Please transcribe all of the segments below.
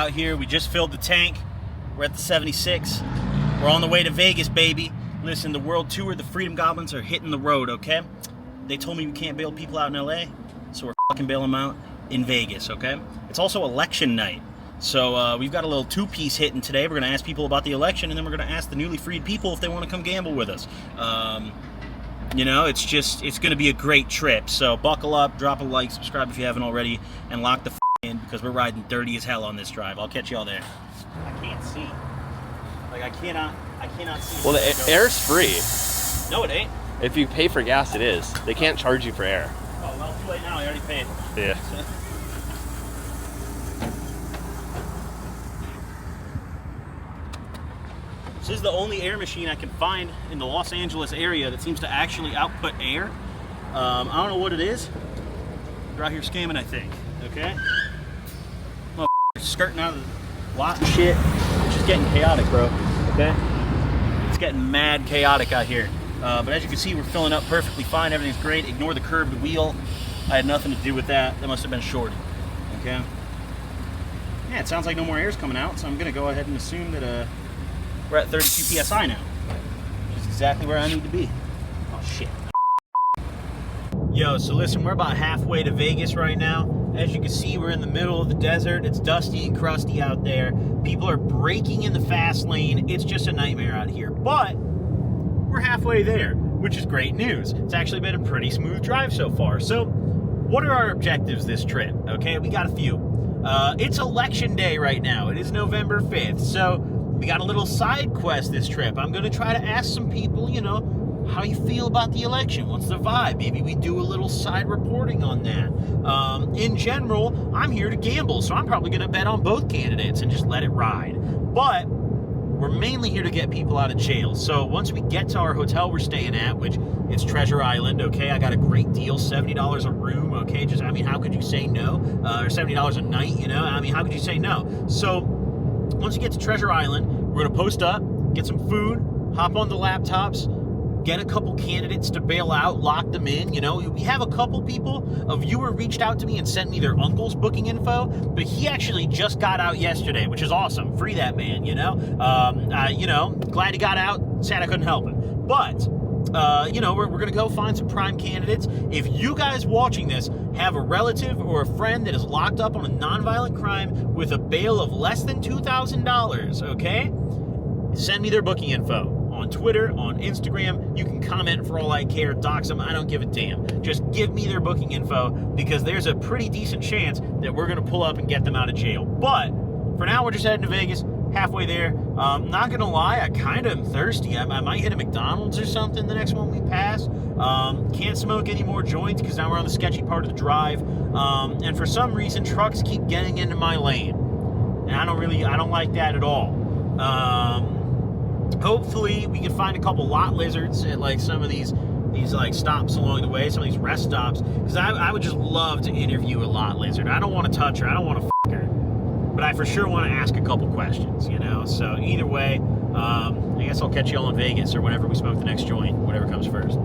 out here. We just filled the tank. We're at the 76. We're on the way to Vegas, baby. Listen, the world tour, the Freedom Goblins are hitting the road, okay? They told me we can't bail people out in LA, so we're fucking bailing them out in Vegas, okay? It's also election night. So we've got a little two-piece hitting today. We're going to ask people about the election, and then we're going to ask the newly freed people if they want to come gamble with us. You know, it's going to be a great trip. So buckle up, drop a like, subscribe if you haven't already, and lock the in because we're riding dirty as hell on this drive. I'll catch y'all there. I can't see. Like, I cannot see. Well, the air's free. No, it ain't. If you pay for gas, it is. They can't charge you for air. Oh, well, too late now. I already paid. Yeah. This is the only air machine I can find in the Los Angeles area that seems to actually output air. I don't know what it is. They're out here scamming, I think. Okay? Oh, skirting out of the lot and shit. It's just getting chaotic, bro. Okay? It's getting mad chaotic out here. But as you can see, we're filling up perfectly fine. Everything's great. Ignore the curved wheel. I had nothing to do with that. That must have been shorted. Okay? Yeah, it sounds like no more air's coming out, so I'm going to go ahead and assume that we're at 32 PSI now. Which is exactly where I need to be. Oh, shit. Yo, so listen, we're about halfway to Vegas right now. As you can see, we're in the middle of the desert. It's dusty and crusty out there. People are braking in the fast lane. It's just a nightmare out here. But we're halfway there, which is great news. It's actually been a pretty smooth drive so far. So what are our objectives this trip? Okay, we got a few. It's election day right now. It is November 5th. So we got a little side quest this trip. I'm going to try to ask some people, you know, how you feel about the election. What's the vibe? Maybe we do a little side reporting on that. In general, I'm here to gamble, so I'm probably going to bet on both candidates and just let it ride. But we're mainly here to get people out of jail. So once we get to our hotel we're staying at, which is Treasure Island, okay, I got a great deal, $70 a room, okay, just, I mean, how could you say no? Or $70 a night, you know, I mean, how could you say no? So once you get to Treasure Island, we're going to post up, get some food, hop on the laptops, get a couple candidates to bail out, lock them in. You know, we have a couple people, a viewer reached out to me and sent me their uncle's booking info, but he actually just got out yesterday, which is awesome. Free that man, you know. You know, glad he got out, sad I couldn't help him. But, you know, we're going to go find some prime candidates. If you guys watching this have a relative or a friend that is locked up on a nonviolent crime with a bail of less than $2,000, okay, send me their booking info. On Twitter, on Instagram, you can comment for all I care, dox them, I don't give a damn. Just give me their booking info because there's a pretty decent chance that we're going to pull up and get them out of jail. But for now, we're just heading to Vegas, halfway there. Not going to lie, I kind of am thirsty. I might hit a McDonald's or something the next one we pass. Can't smoke any more joints because now we're on the sketchy part of the drive. And for some reason, trucks keep getting into my lane. And I don't like that at all. Hopefully we can find a couple lot lizards at like some of these like stops along the way, some of these rest stops, because I would just love to interview a lot lizard. I don't want to touch her, I don't want to f her, but I for sure want to ask a couple questions, you know. So either way, I guess I'll catch y'all in Vegas or whenever we smoke the next joint, whatever comes first.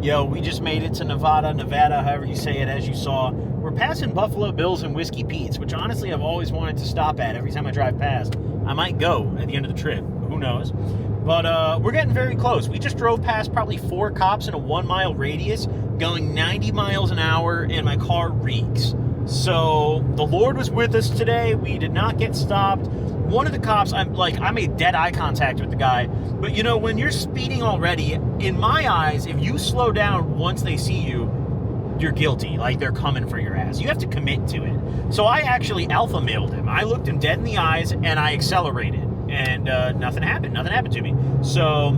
Yo, we just made it to Nevada, however you say it, as you saw. We're passing Buffalo Bills and Whiskey Pete's, which honestly I've always wanted to stop at every time I drive past. I might go at the end of the trip, who knows. But we're getting very close. We just drove past probably 4 cops in a 1-mile radius, going 90 miles an hour, and my car reeks. So the Lord was with us today. We did not get stopped. One of the cops, I made dead eye contact with the guy. But you know, when you're speeding already, in my eyes, if you slow down once they see you, you're guilty. Like, they're coming for your ass. You have to commit to it. So I actually alpha mailed him. I looked him dead in the eyes and I accelerated. And nothing happened. Nothing happened to me. So,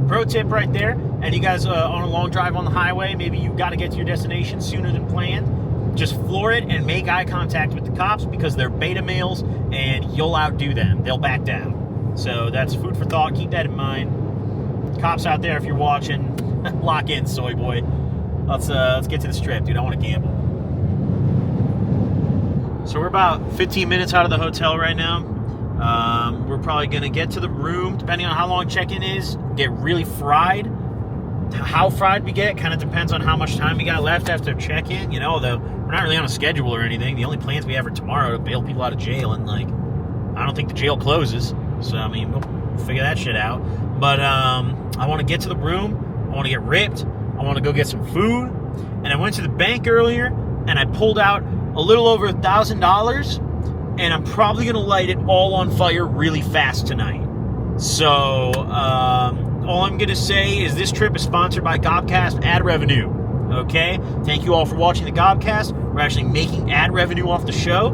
pro tip right there. And you guys on a long drive on the highway, maybe you got to get to your destination sooner than planned. Just floor it and make eye contact with the cops because they're beta males and you'll outdo them. They'll back down. So that's food for thought. Keep that in mind. Cops out there, if you're watching, lock in, soy boy. Let's get to the strip, dude. I want to gamble. So we're about 15 minutes out of the hotel right now. We're probably going to get to the room, depending on how long check-in is, get really fried, How fried we get kind of depends on how much time we got left after check-in. You know, though we're not really on a schedule or anything. The only plans we have are tomorrow to bail people out of jail, and like, I don't think the jail closes. So I mean, we'll figure that shit out. But I want to get to the room. I want to get ripped. I want to go get some food. And I went to the bank earlier, and I pulled out a little over $1,000, and I'm probably gonna light it all on fire really fast tonight. So, all I'm going to say is this trip is sponsored by Gobcast Ad Revenue, okay? Thank you all for watching the Gobcast. We're actually making ad revenue off the show.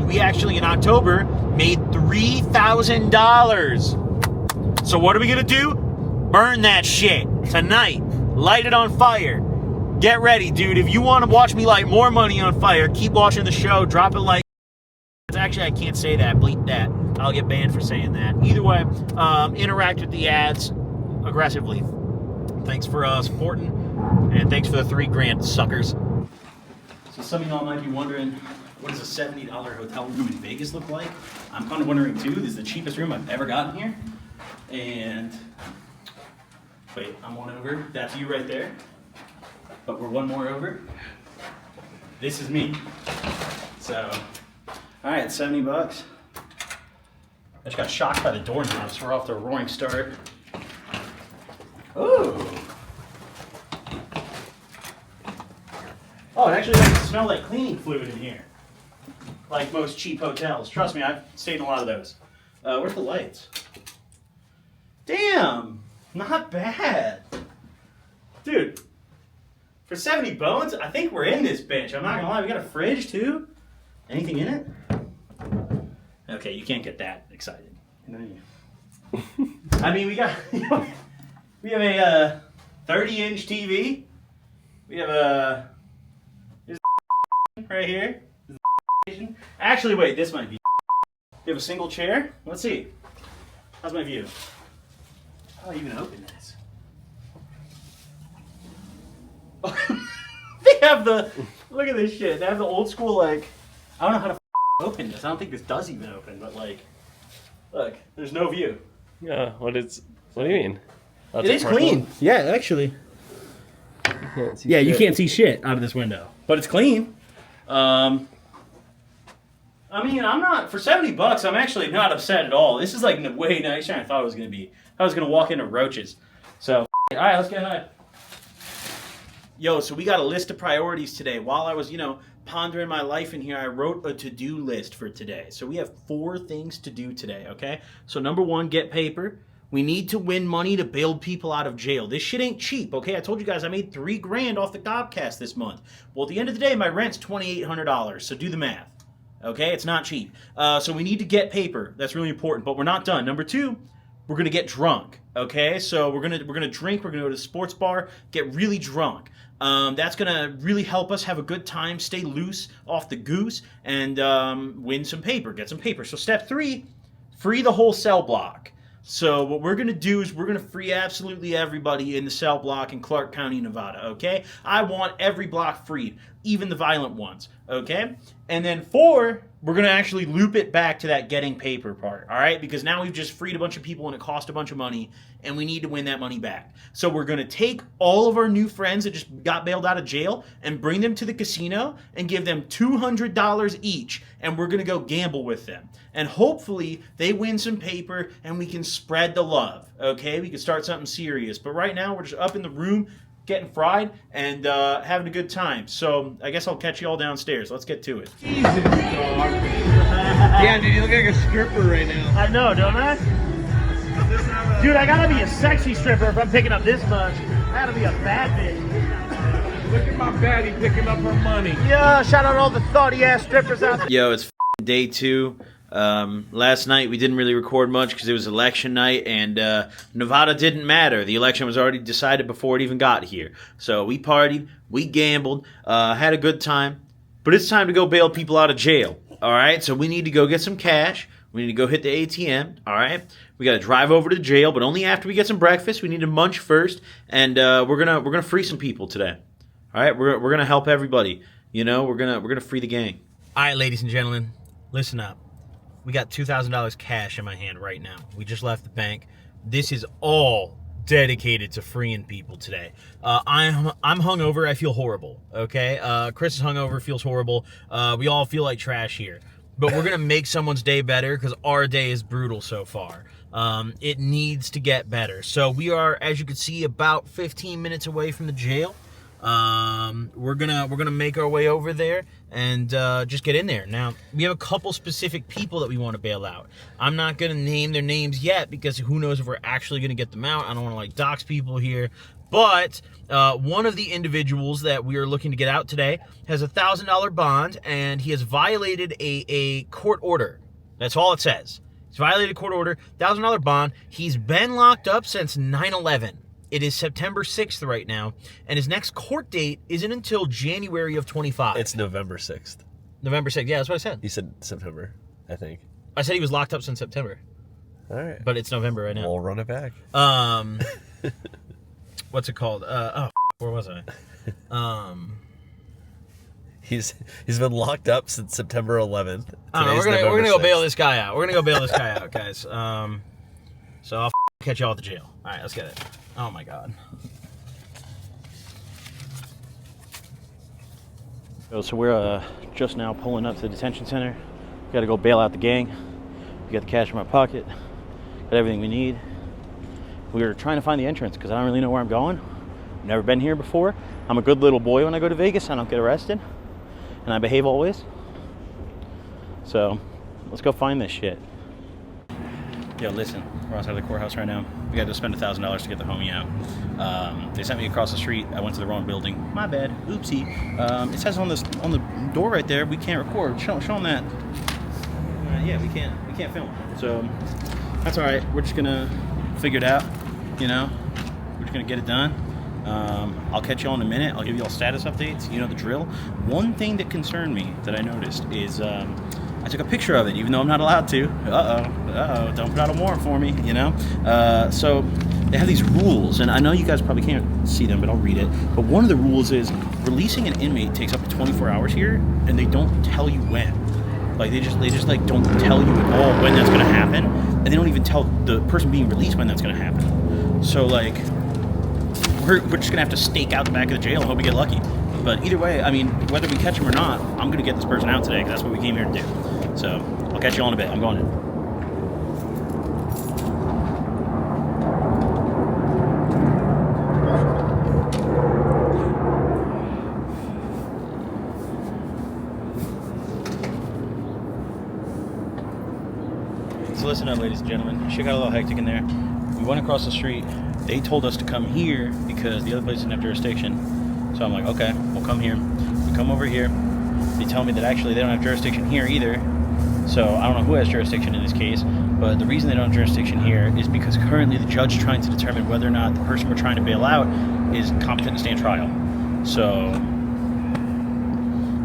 We actually, in October, made $3,000. So what are we going to do? Burn that shit tonight. Light it on fire. Get ready, dude. If you want to watch me light more money on fire, keep watching the show. Drop a like. Actually, I can't say that. Bleep that. I'll get banned for saying that. Either way, interact with the ads aggressively. Thanks for supporting, and thanks for the $3,000, suckers. So some of y'all might be wondering, what does a $70 hotel room in Vegas look like? I'm kind of wondering too. This is the cheapest room I've ever gotten here. And wait, I'm one over. That's you right there. But we're one more over. This is me. So, all right, $70. I just got shocked by the doorknobs. We're off to a roaring start. Ooh. Oh, it actually makes it smell like cleaning fluid in here. Like most cheap hotels. Trust me, I've stayed in a lot of those. Where's the lights? Damn, not bad. Dude, for 70 bones, I think we're in this bitch. I'm not gonna lie, we got a fridge too. Anything in it? Okay, you can't get that excited. I mean, we got, we have a 30-inch TV. We have a, right here. Actually, wait, this might be. We have a single chair. Let's see. How's my view? How do I even open this? They have the, look at this shit. They have the old school, like, I don't know how to open this. I don't think this does even open, but like, look, there's no view. Yeah, what do you mean? That's It is clean. Yeah, actually. Yeah, you can't see shit out of this window, but it's clean. I mean, I'm not, for $70, I'm actually not upset at all. This is like way nicer than I thought it was going to be. I was going to walk into roaches. So, all right, let's get high. Yo, so we got a list of priorities today. While I was, pondering my life in here, I wrote a to-do list for today. So we have 4 things to do today, okay? So number 1, get paper. We need to win money to bail people out of jail. This shit ain't cheap, okay? I told you guys I made $3,000 off the Gobcast this month. Well, at the end of the day, my rent's $2,800, so do the math, okay? It's not cheap. So we need to get paper. That's really important, but we're not done. Number 2, we're gonna get drunk, okay? So we're gonna drink. We're gonna go to the sports bar, get really drunk. That's gonna really help us have a good time, stay loose off the goose, and win some paper, get some paper. So step 3, free the whole cell block. So what we're gonna do is we're gonna free absolutely everybody in the cell block in Clark County, Nevada, okay? I want every block freed, even the violent ones, okay? And then 4, we're gonna actually loop it back to that getting paper part, all right? Because now we've just freed a bunch of people and it cost a bunch of money, and we need to win that money back. So we're gonna take all of our new friends that just got bailed out of jail and bring them to the casino and give them $200 each, and we're gonna go gamble with them. And hopefully they win some paper and we can spread the love, okay? We can start something serious. But right now we're just up in the room getting fried and having a good time. So I guess I'll catch you all downstairs. Let's get to it. Jesus, dog. Yeah, dude, you look like a stripper right now. I know, don't I? Dude, I gotta be a sexy stripper if I'm picking up this much. I gotta be a bad bitch. Look at my baddie picking up her money. Yeah, shout out all the thoughty ass strippers out there. Yo, it's day 2. Last night we didn't really record much because it was election night, and Nevada didn't matter. The election was already decided before it even got here. So we partied, we gambled, had a good time, but it's time to go bail people out of jail. All right, so we need to go get some cash. We need to go hit the ATM. All right, we got to drive over to jail, but only after we get some breakfast. We need to munch first, and we're gonna free some people today. All right, we're gonna help everybody. We're gonna free the gang. All right, ladies and gentlemen, listen up. We got $2,000 cash in my hand right now. We just left the bank. This is all dedicated to freeing people today. I'm hungover. I feel horrible. Okay. Chris is hungover. Feels horrible. We all feel like trash here. But we're gonna make someone's day better because our day is brutal so far. It needs to get better. So we are, as you can see, about 15 minutes away from the jail. We're gonna make our way over there and just get in there. Now we have a couple specific people that we want to bail out. I'm not gonna name their names yet because who knows if we're actually gonna get them out. I don't want to like dox people here. But one of the individuals that we are looking to get out today has a $1,000 bond, and he has violated a court order. That's all it says. He's violated a court order, $1,000 bond. He's been locked up since 9/11. It is September 6th right now, and his next court date isn't until January of 25. It's November 6th. November 6th. Yeah, that's what I said. You said September, I think. I said he was locked up since September. All right. But it's November right now. We'll run it back. What's it called? Where was I? He's been locked up since September 11th. I don't know, we're gonna go bail this guy out. We're gonna go bail this guy out, guys. So I'll catch y'all at the jail. All right, let's get it. Oh my God. So we're just now pulling up to the detention center. Got to go bail out the gang. We got the cash in my pocket. Got everything we need. We were trying to find the entrance because I don't really know where I'm going. Never been here before. I'm a good little boy when I go to Vegas. I don't get arrested, and I behave always. So let's go find this shit. Yo, listen, we're outside the courthouse right now. We got to spend $1,000 to get the homie out. They sent me across the street. I went to the wrong building. My bad. Oopsie. It says on the door right there, we can't record. Show them that. Yeah, we can't film. So that's all right. We're just gonna figure it out. You know, we're just gonna get it done. I'll catch you all in a minute. I'll give you all status updates. You know the drill. One thing that concerned me that I noticed is I took a picture of it, even though I'm not allowed to. Don't put out a warrant for me, you know? So they have these rules, and I know you guys probably can't see them, but I'll read it. But one of the rules is releasing an inmate takes up to 24 hours here, and they don't tell you when. Like they just like don't tell you at all when that's gonna happen, and they don't even tell the person being released when that's gonna happen. So like we're just gonna have to stake out the back of the jail and hope we get lucky. But either way, I mean, whether we catch him or not, I'm gonna get this person out today because that's what we came here to do. So I'll catch you all in a bit. I'm going in. So listen up, ladies and gentlemen. Shit got a little hectic in there. We went across the street. They told us to come here because the other place didn't have jurisdiction. So I'm like, okay, we'll come here. We come over here. They tell me that actually they don't have jurisdiction here either. So I don't know who has jurisdiction in this case, but the reason they don't have jurisdiction here is because currently the judge is trying to determine whether or not the person we're trying to bail out is competent to stand trial. So,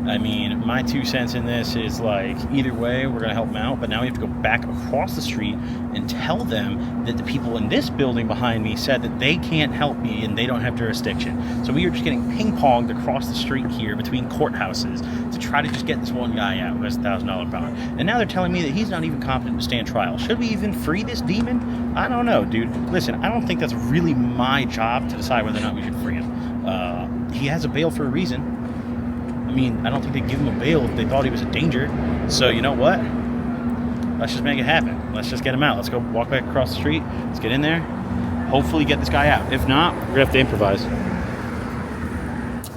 I mean, my 2 cents in this is like, either way, we're going to help them out, but now we have to go back across the street and tell them that the people in this building behind me said that they can't help me and they don't have jurisdiction. So we are just getting ping-ponged across the street here between courthouses to try to just get this one guy out who has a $1,000 bond. And now they're telling me that he's not even competent to stand trial. Should we even free this demon? I don't know, dude. Listen, I don't think that's really my job to decide whether or not we should free him. He has a bail for a reason. I mean, I don't think they'd give him a bail if they thought he was a danger. So, you know what? Let's just make it happen. Let's just get him out. Let's go walk back across the street. Let's get in there. Hopefully get this guy out. If not, we're going to have to improvise.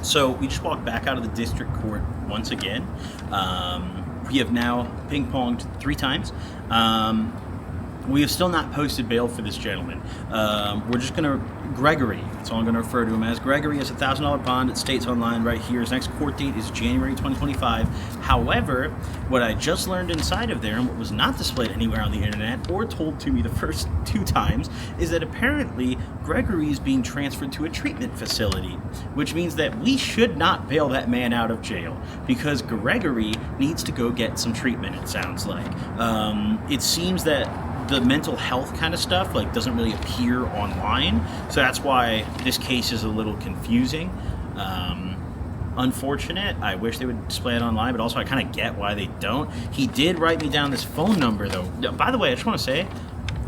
So, we just walked back out of the district court once again. We have now ping-ponged 3 times. We have still not posted bail for this gentleman. We're just going to... Gregory, that's all I'm going to refer to him as. Gregory has a $1,000 bond. It states online right here. His next court date is January 2025. However, what I just learned inside of there, and what was not displayed anywhere on the internet or told to me the first 2 times, is that apparently Gregory is being transferred to a treatment facility, which means that we should not bail that man out of jail because Gregory needs to go get some treatment, it sounds like. It seems that the mental health kind of stuff like doesn't really appear online, so that's why this case is a little confusing. Unfortunate. I wish they would display it online, but also I kind of get why they don't. He did write me down this phone number though. By the way, I just want to say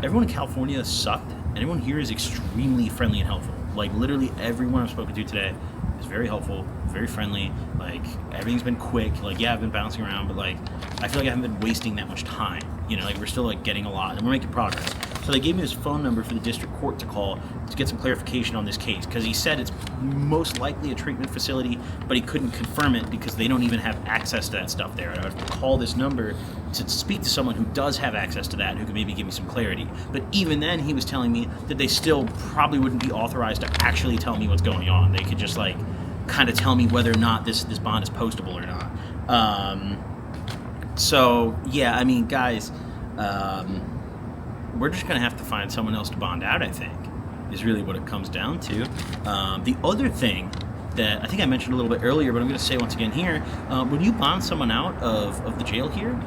everyone in California sucked and everyone here is extremely friendly and helpful. Like literally everyone I've spoken to today is very helpful, very friendly. Like everything's been quick. Like yeah, I've been bouncing around, but like I feel like I haven't been wasting that much time. You know, like we're still like getting a lot and we're making progress. So they gave me this phone number for the district court to call to get some clarification on this case, because he said it's most likely a treatment facility, but he couldn't confirm it because they don't even have access to that stuff there. I would have to call this number to speak to someone who does have access to that, who could maybe give me some clarity. But even then, he was telling me that they still probably wouldn't be authorized to actually tell me what's going on. They could just like kind of tell me whether or not this bond is postable or not. So yeah, I mean, guys, we're just gonna have to find someone else to bond out, I think, is really what it comes down to. The other thing that I think I mentioned a little bit earlier, but I'm gonna say once again here, when you bond someone out of the jail here,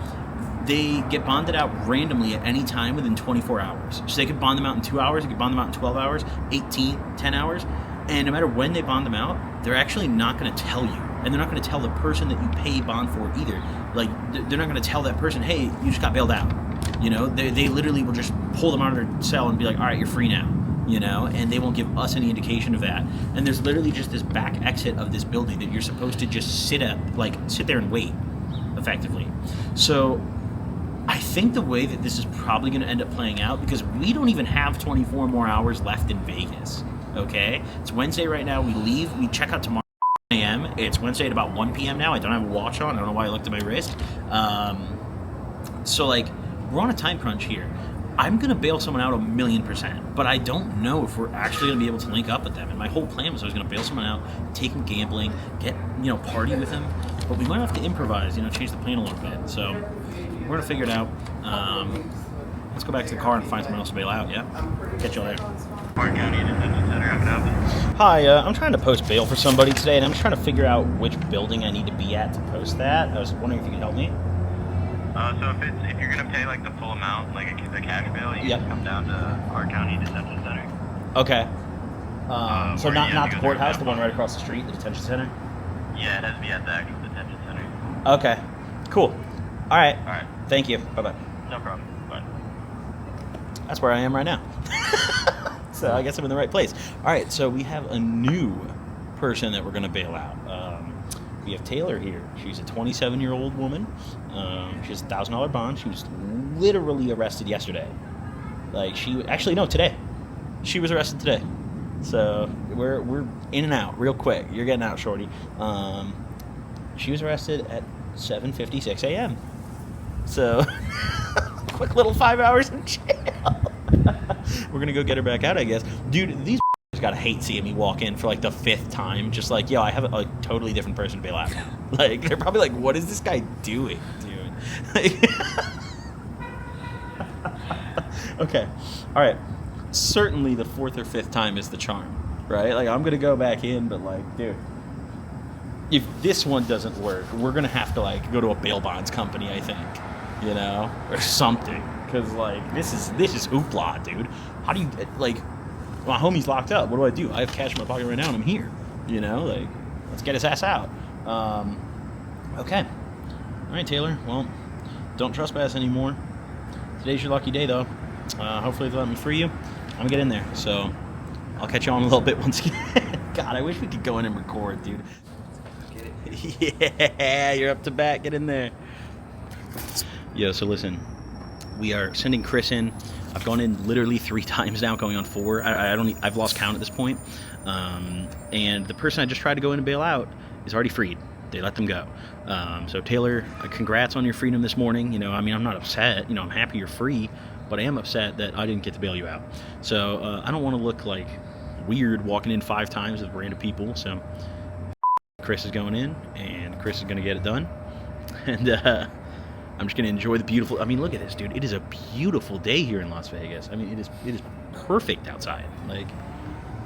they get bonded out randomly at any time within 24 hours. So they could bond them out in 2 hours, they could bond them out in 12 hours, 18, 10 hours, and no matter when they bond them out, they're actually not gonna tell you. And they're not going to tell the person that you pay bond for either. Like, they're not going to tell that person, hey, you just got bailed out. You know, they literally will just pull them out of their cell and be like, all right, you're free now. You know, and they won't give us any indication of that. And there's literally just this back exit of this building that you're supposed to just sit there and wait, effectively. So I think the way that this is probably going to end up playing out, because we don't even have 24 more hours left in Vegas. Okay? It's Wednesday right now. We leave. We check out tomorrow. A.m. It's Wednesday at about 1 p.m. now. I don't have a watch on. I don't know why I looked at my wrist. So, like, we're on a time crunch here. I'm going to bail someone out 1,000,000%, but I don't know if we're actually going to be able to link up with them. And my whole plan was I was going to bail someone out, take them gambling, get, party with them. But we might have to improvise, change the plan a little bit. So we're going to figure it out. Let's go back to the car and find someone else to bail out, yeah? Catch y'all there. Park County Detention Center, how can I help you? Hi, I'm trying to post bail for somebody today, and I'm just trying to figure out which building I need to be at to post that. I was wondering if you could help me. So if you're gonna pay like the full amount, like a cash bail, you just come down to Park County Detention Center. Okay. So Or not you have the to go courthouse, there. the one right across the street, the detention center? Yeah, it has to be at the actual detention center. Okay. Cool. All right. Alright, Thank you. Bye-bye. no problem. Bye. That's where I am right now. So I guess I'm in the right place. All right, so we have a new person that we're going to bail out. We have Taylor here. She's a 27-year-old woman. She has a $1,000 bond. She was literally arrested yesterday. Today. She was arrested today. So we're in and out real quick. You're getting out, shorty. She was arrested at 7:56 a.m. So quick little 5 hours in jail. We're gonna go get her back out, I guess. Dude, these gotta hate seeing me walk in for like the 5th time. Just like, yo, I have a totally different person to bail out now. Like, they're probably like, what is this guy doing, dude? Like, okay, all right. Certainly the 4th or 5th time is the charm, right? Like, I'm gonna go back in, but like, dude, if this one doesn't work, we're gonna have to like go to a bail bonds company, I think, or something. Cause like this is hoopla, dude. How do you my homie's locked up? What do? I have cash in my pocket right now and I'm here. Like, let's get his ass out. Okay. All right, Taylor. Well, don't trespass anymore. Today's your lucky day, though. Hopefully they'll let me free you. I'm gonna get in there. So I'll catch you on a little bit once again. God, I wish we could go in and record, dude. Yeah, you're up to bat. Get in there. Yo, so listen. We are sending Chris in. I've gone in literally 3 times now, going on 4. I've lost count at this point. And the person I just tried to go in and bail out is already freed. They let them go. So Taylor, congrats on your freedom this morning. I'm not upset. I'm happy you're free, but I am upset that I didn't get to bail you out. So I don't want to look like weird walking in 5 times with random people. So Chris is going in, and Chris is going to get it done. And I'm just going to enjoy the beautiful... look at this, dude. It is a beautiful day here in Las Vegas. It is perfect outside. Like,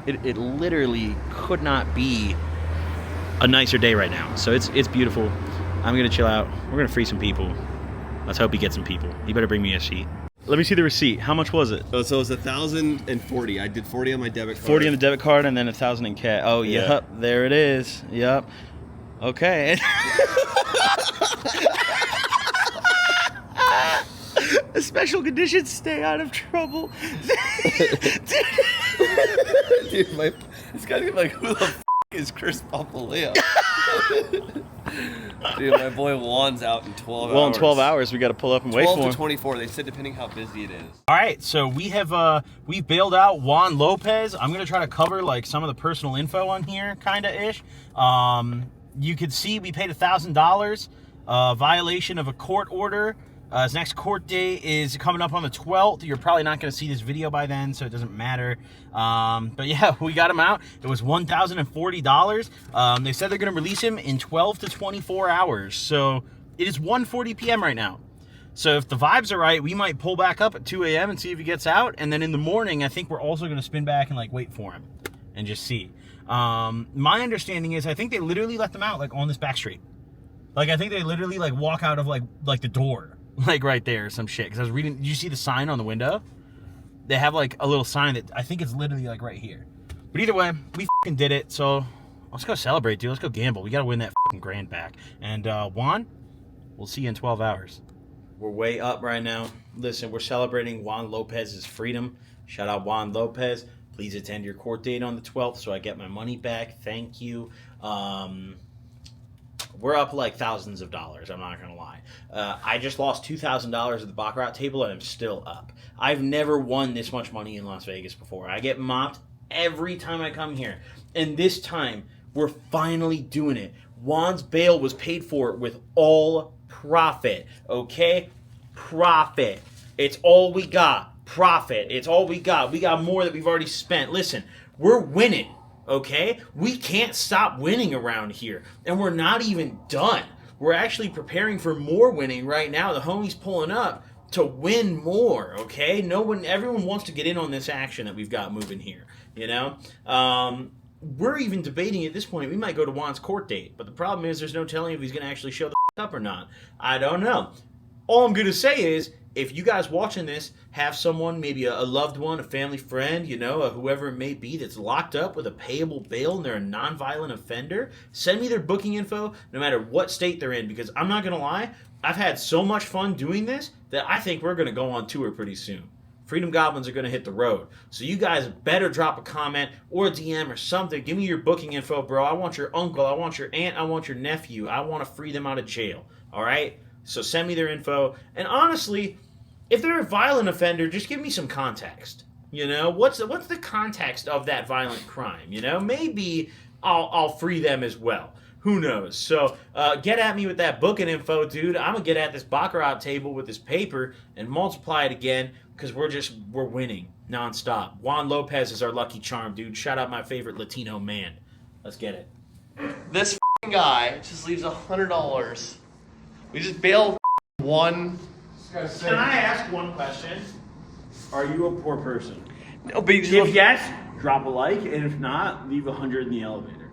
it literally could not be a nicer day right now. So it's beautiful. I'm going to chill out. We're going to free some people. Let's hope he gets some people. He better bring me a sheet. Let me see the receipt. How much was it? Oh, so it was 1,040. I did 40 on my debit card. 40 on the debit card and then 1,000 in cash. Oh, yeah. Yep. There it is. Yep. Okay. A special condition, stay out of trouble. Dude, this guy's like, who the f*** is Chris Papaleo? Dude, my boy Juan's out in 12 hours. Well, in 12 hours, we got to pull up and wait for 12 him. to 24, they said, depending how busy it is. All right, so we've bailed out Juan Lopez. I'm gonna try to cover like some of the personal info on here, kinda ish. You could see we paid $1,000, violation of a court order. His next court date is coming up on the 12th. You're probably not going to see this video by then, so it doesn't matter. But yeah, we got him out. It was $1,040. They said they're going to release him in 12 to 24 hours. So it is 1:40 p.m. right now. So if the vibes are right, we might pull back up at 2 a.m. and see if he gets out. And then in the morning, I think we're also going to spin back and like wait for him and just see. My understanding is I think they literally let them out like on this back street. Like I think they literally like walk out of like the door. Like right there or some shit. Because I was reading, did you see the sign on the window? They have like a little sign that I think it's literally like right here. But either way, we fucking did it. So let's go celebrate, dude. Let's go gamble. We got to win that fucking grand back. And Juan, we'll see you in 12 hours. We're way up right now. Listen, we're celebrating Juan Lopez's freedom. Shout out Juan Lopez. Please attend your court date on the 12th so I get my money back. Thank you. We're up like thousands of dollars, I'm not going to lie. I just lost $2,000 at the baccarat table and I'm still up. I've never won this much money in Las Vegas before. I get mopped every time I come here. And this time, we're finally doing it. Juan's bail was paid for with all profit, okay? Profit. It's all we got. Profit. It's all we got. We got more that we've already spent. Listen, we're winning. Okay? We can't stop winning around here. And we're not even done. We're actually preparing for more winning right now. The homie's pulling up to win more, okay? Everyone wants to get in on this action that we've got moving here, you know? We're even debating at this point, we might go to Juan's court date. But the problem is there's no telling if he's going to actually show the up or not. I don't know. All I'm going to say is, if you guys watching this have someone, maybe a loved one, a family friend, you know, whoever it may be that's locked up with a payable bail and they're a nonviolent offender, send me their booking info no matter what state they're in, because I'm not going to lie, I've had so much fun doing this that I think we're going to go on tour pretty soon. Freedom Goblins are going to hit the road. So you guys better drop a comment or a DM or something. Give me your booking info, bro. I want your uncle. I want your aunt. I want your nephew. I want to free them out of jail. All right? So send me their info. And honestly, if they're a violent offender, just give me some context. You know, what's the context of that violent crime? You know, maybe I'll free them as well. Who knows? So get at me with that booking info, dude. I'm gonna get at this baccarat table with this paper and multiply it again because we're winning nonstop. Juan Lopez is our lucky charm, dude. Shout out my favorite Latino man. Let's get it. This guy just leaves $100. We just bailed one. Can I ask one question? Are you a poor person? No, but If yes, drop a like, and if not, leave 100 in the elevator.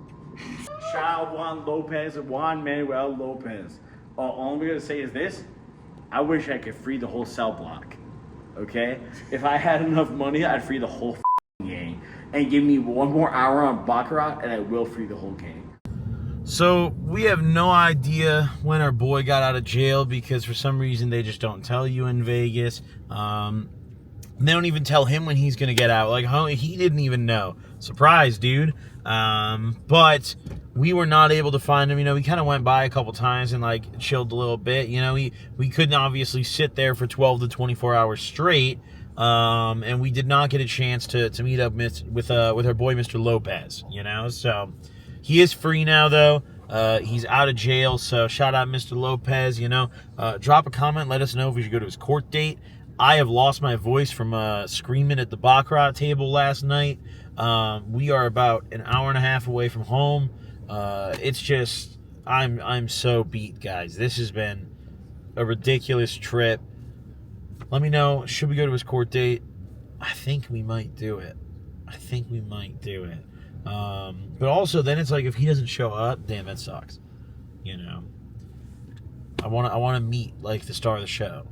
Shout out Juan Lopez and Juan Manuel Lopez. All I'm gonna say is this: I wish I could free the whole cell block. Okay, if I had enough money, I'd free the whole gang and give me one more hour on baccarat, and I will free the whole gang. So we have no idea when our boy got out of jail because for some reason they just don't tell you in Vegas. They don't even tell him when he's going to get out. Like, he didn't even know. Surprise, dude. But we were not able to find him. You know, we kind of went by a couple times and, like, chilled a little bit. You know, we couldn't obviously sit there for 12 to 24 hours straight. And we did not get a chance to meet up with our boy, Mr. Lopez, you know. So he is free now, though. He's out of jail. So shout out Mr. Lopez, you know. Drop a comment. Let us know if we should go to his court date. I have lost my voice from screaming at the baccarat table last night. We are about an hour and a half away from home. It's just, I'm so beat, guys. This has been a ridiculous trip. Let me know, should we go to his court date? I think we might do it. But also, then it's like, if he doesn't show up, damn, that sucks. You know, I want to meet like the star of the show.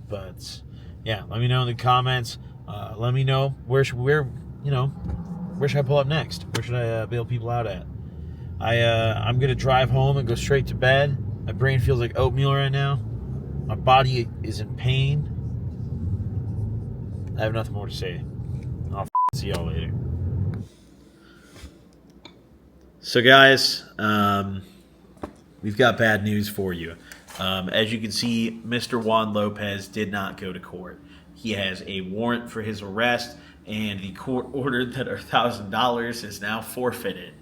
But yeah, let me know in the comments. Let me know where should I pull up next? Where should I bail people out at? I'm gonna drive home and go straight to bed. My brain feels like oatmeal right now. My body is in pain. I have nothing more to say. I'll see y'all later. So, guys, we've got bad news for you. As you can see, Mr. Juan Lopez did not go to court. He has a warrant for his arrest, and the court ordered that our $1,000 is now forfeited.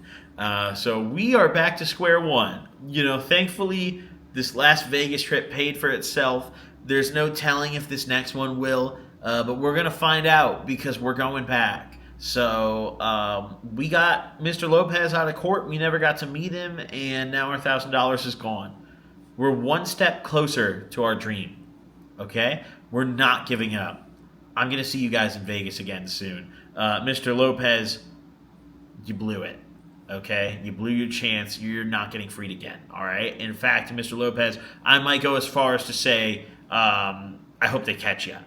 So we are back to square one. You know, thankfully, this last Vegas trip paid for itself. There's no telling if this next one will, but we're going to find out because we're going back. So we got Mr. Lopez out of court. We never got to meet him, and now our $1,000 is gone. We're one step closer to our dream, okay? We're not giving up. I'm going to see you guys in Vegas again soon. Mr. Lopez, you blew it, okay? You blew your chance. You're not getting freed again, all right? In fact, Mr. Lopez, I might go as far as to say I hope they catch you,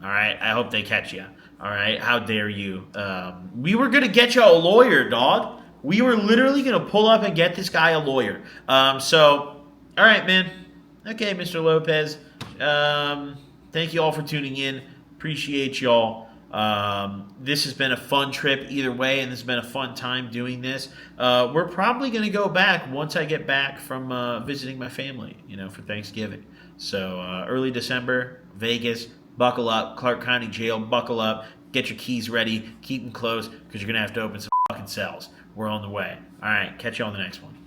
all right? I hope they catch you, all right? How dare you? We were going to get you a lawyer, dog. We were literally going to pull up and get this guy a lawyer. All right, man. Okay, Mr. Lopez. Thank you all for tuning in. Appreciate y'all. This has been a fun trip either way, and this has been a fun time doing this. We're probably going to go back once I get back from visiting my family, for Thanksgiving. So early December, Vegas, buckle up. Clark County Jail, buckle up. Get your keys ready. Keep them close because you're going to have to open some fucking cells. We're on the way. All right, catch you on the next one.